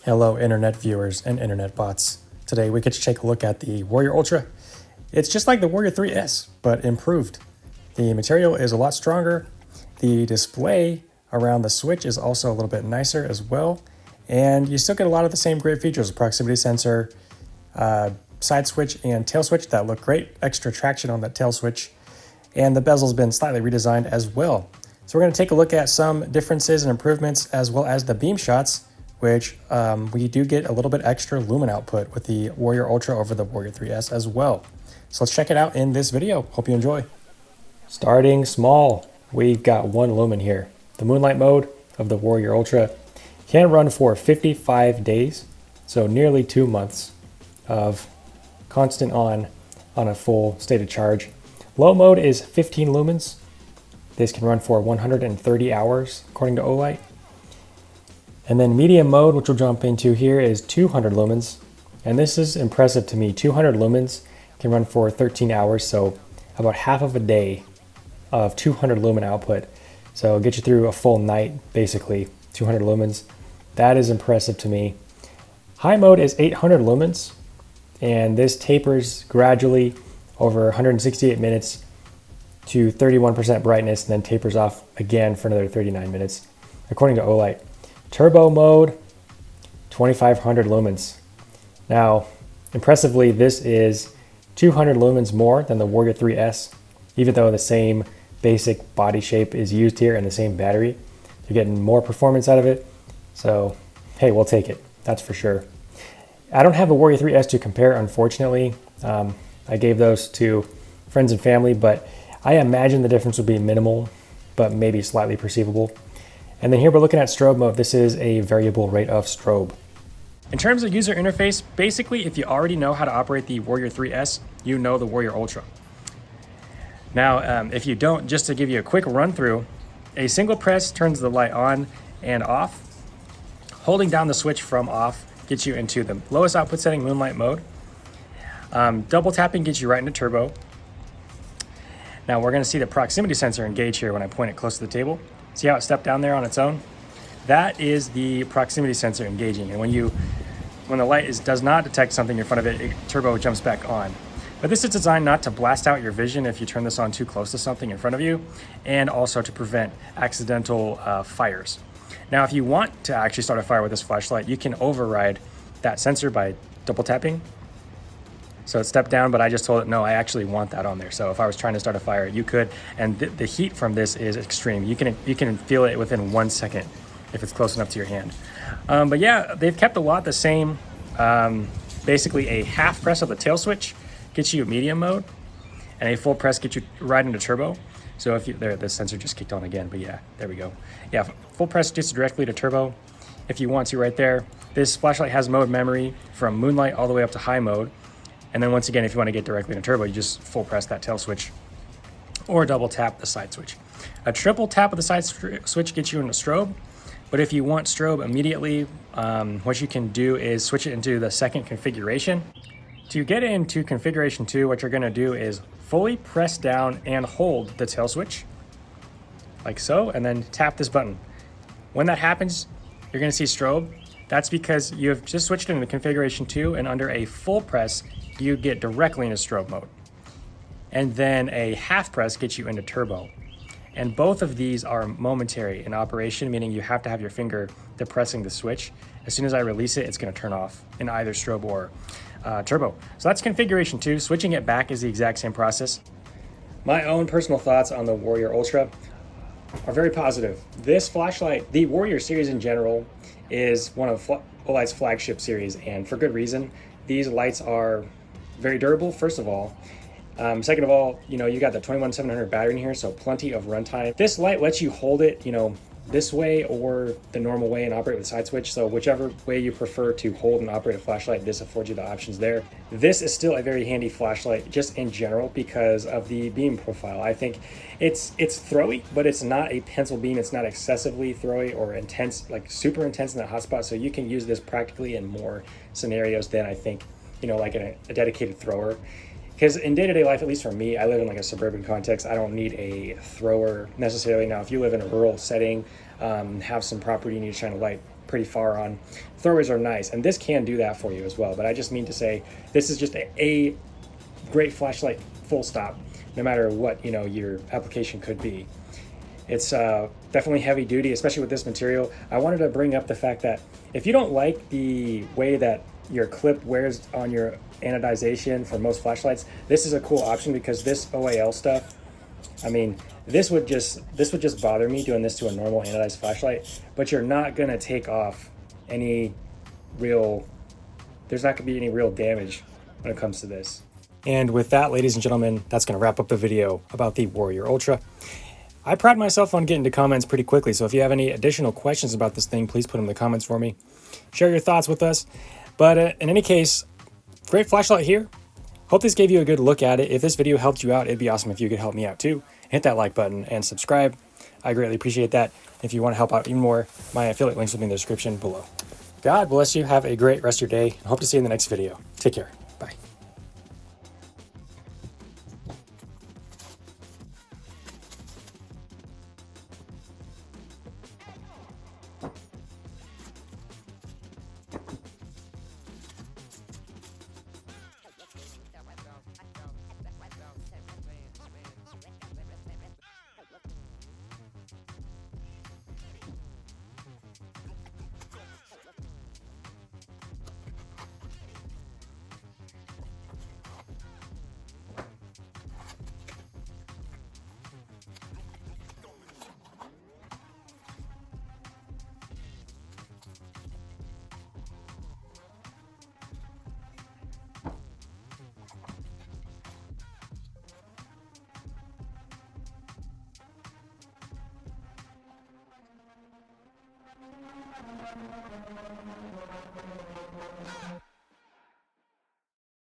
Hello internet viewers and internet bots. Today we get to take a look at the Warrior Ultra. It's just like the Warrior 3S, but improved. The material is a lot stronger. The display around the switch is also a little bit nicer as well. And you still get a lot of the same great features, proximity sensor, side switch and tail switch that look great. Extra traction on that tail switch. And the bezel's been slightly redesigned as well. So we're going to take a look at some differences and improvements as well as the beam shots, which we do get a little bit extra lumen output with the Warrior Ultra over the Warrior 3S as well. So let's check it out in this video. Hope you enjoy. Starting small, we've got one lumen here. The moonlight mode of the Warrior Ultra can run for 55 days, so nearly 2 months of constant on a full state of charge. Low mode is 15 lumens. This can run for 130 hours according to Olight. And then medium mode, which we'll jump into here, is 200 lumens. And this is impressive to me. 200 lumens can run for 13 hours, so about half of a day of 200 lumen output. So it'll get you through a full night, basically, 200 lumens. That is impressive to me. High mode is 800 lumens, and this tapers gradually over 168 minutes to 31% brightness, and then tapers off again for another 39 minutes, according to Olight. Turbo mode, 2500 lumens. Now, impressively, this is 200 lumens more than the Warrior 3S, even though the same basic body shape is used here and the same battery. You're getting more performance out of it. So, hey, we'll take it. That's for sure. I don't have a Warrior 3S to compare, unfortunately. I gave those to friends and family, but I imagine the difference would be minimal, but maybe slightly perceivable. And then here we're looking at strobe mode. This is a variable rate of strobe. In terms of user interface, basically, if you already know how to operate the Warrior 3S, you know the Warrior Ultra. Now, if you don't, just to give you a quick run through, a single press turns the light on and off. Holding down the switch from off gets you into the lowest output setting, moonlight mode. Double tapping gets you right into turbo. Now we're going to see the proximity sensor engage here when I point it close to the table. See how it stepped down there on its own? That is the proximity sensor engaging. And when the light does not detect something in front of it, turbo jumps back on. But this is designed not to blast out your vision if you turn this on too close to something in front of you, and also to prevent accidental fires. Now, if you want to actually start a fire with this flashlight, you can override that sensor by double tapping. So it stepped down, but I just told it, no, I actually want that on there. So if I was trying to start a fire, you could. And the heat from this is extreme. You can feel it within 1 second if it's close enough to your hand. But yeah, they've kept a lot the same. Basically, a half press of the tail switch gets you medium mode, and a full press gets you right into turbo. So if you, there, the sensor just kicked on again, but yeah, there we go. Yeah, full press gets you directly to turbo if you want to right there. This flashlight has mode memory from moonlight all the way up to high mode. And then once again, if you want to get directly into turbo, you just full press that tail switch or double tap the side switch. A triple tap of the side switch gets you into strobe. But if you want strobe immediately, what you can do is switch it into the second configuration. To get into configuration 2, what you're going to do is fully press down and hold the tail switch like so, and then tap this button. When that happens, you're going to see strobe. That's because you have just switched into configuration 2, and under a full press, you get directly into strobe mode. And then a half press gets you into turbo. And both of these are momentary in operation, meaning you have to have your finger depressing the switch. As soon as I release it, it's going to turn off in either strobe or turbo. So that's configuration 2. Switching it back is the exact same process. My own personal thoughts on the Warrior Ultra are very positive. This flashlight, the Warrior series in general, is one of Olight's flagship series, and for good reason. These lights are very durable, first of all. Second of all, you got the 21700 battery in here, so plenty of runtime. This light lets you hold it, this way or the normal way and operate with the side switch. So whichever way you prefer to hold and operate a flashlight, this affords you the options there. This is still a very handy flashlight just in general because of the beam profile. I think it's throwy, but it's not a pencil beam. It's not excessively throwy or intense, like super intense in that hotspot. So you can use this practically in more scenarios than I think, like a dedicated thrower. Because in day-to-day life, at least for me, I live in like a suburban context. I don't need a thrower necessarily. Now, if you live in a rural setting, have some property, you need to shine a light, pretty far on. Throwaways are nice, and this can do that for you as well. But I just mean to say, this is just a great flashlight, full stop, no matter what, you know, your application could be. It's definitely heavy duty, especially with this material. I wanted to bring up the fact that if you don't like the way that your clip wears on your anodization for most flashlights, this is a cool option, because this OAL stuff, I mean, this would just bother me doing this to a normal anodized flashlight, but you're not gonna take off any real, there's not gonna be any real damage when it comes to this. And with that, ladies and gentlemen, that's gonna wrap up the video about the Warrior Ultra. I pride myself on getting to comments pretty quickly, so if you have any additional questions about this thing, please put them in the comments for me. Share your thoughts with us. But in any case, great flashlight here. Hope this gave you a good look at it. If this video helped you out, it'd be awesome if you could help me out too. Hit that like button and subscribe. I greatly appreciate that. If you want to help out even more, my affiliate links will be in the description below. God bless you. Have a great rest of your day, and hope to see you in the next video. Take care. Bye.